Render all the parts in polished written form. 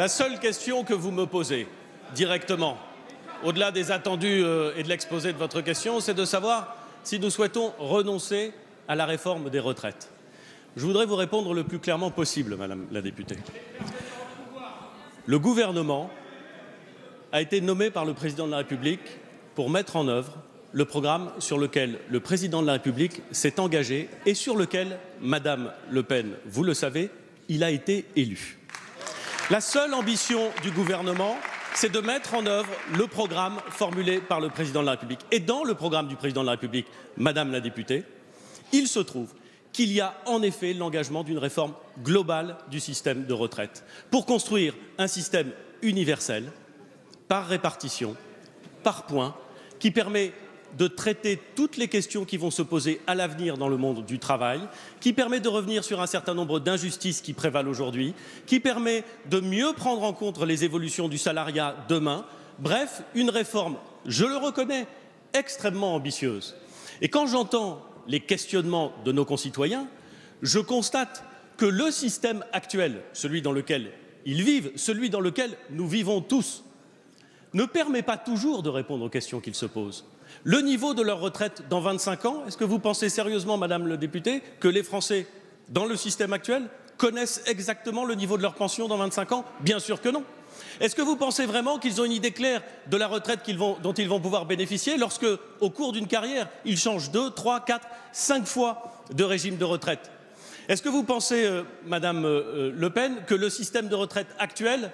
La seule question que vous me posez directement, au-delà des attendus et de l'exposé de votre question, c'est de savoir si nous souhaitons renoncer à la réforme des retraites. Je voudrais vous répondre le plus clairement possible, Madame la députée. Le gouvernement a été nommé par le président de la République pour mettre en œuvre le programme sur lequel le président de la République s'est engagé et sur lequel, Madame Le Pen, vous le savez, il a été élu. La seule ambition du gouvernement, c'est de mettre en œuvre le programme formulé par le président de la République. Et dans le programme du président de la République, Madame la députée, il se trouve qu'il y a en effet l'engagement d'une réforme globale du système de retraite pour construire un système universel, par répartition, par points, qui permet de traiter toutes les questions qui vont se poser à l'avenir dans le monde du travail, qui permet de revenir sur un certain nombre d'injustices qui prévalent aujourd'hui, qui permet de mieux prendre en compte les évolutions du salariat demain. Bref, une réforme, je le reconnais, extrêmement ambitieuse. Et quand j'entends les questionnements de nos concitoyens, je constate que le système actuel, celui dans lequel ils vivent, celui dans lequel nous vivons tous, ne permet pas toujours de répondre aux questions qu'ils se posent. Le niveau de leur retraite dans 25 ans, est-ce que vous pensez sérieusement, Madame le député, que les Français, dans le système actuel, connaissent exactement le niveau de leur pension dans 25 ans? Bien sûr que non. Est-ce que vous pensez vraiment qu'ils ont une idée claire de la retraite dont ils vont pouvoir bénéficier lorsque, au cours d'une carrière, ils changent 2, 3, 4, 5 fois de régime de retraite? Est-ce que vous pensez, Madame Le Pen, que le système de retraite actuel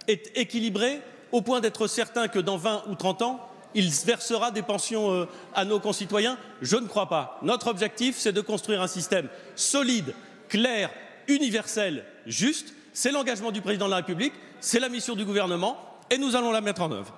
est équilibré au point d'être certain que dans 20 ou 30 ans, il versera des pensions à nos concitoyens? Je ne crois pas. Notre objectif, c'est de construire un système solide, clair, universel, juste. C'est l'engagement du président de la République, c'est la mission du gouvernement et nous allons la mettre en œuvre.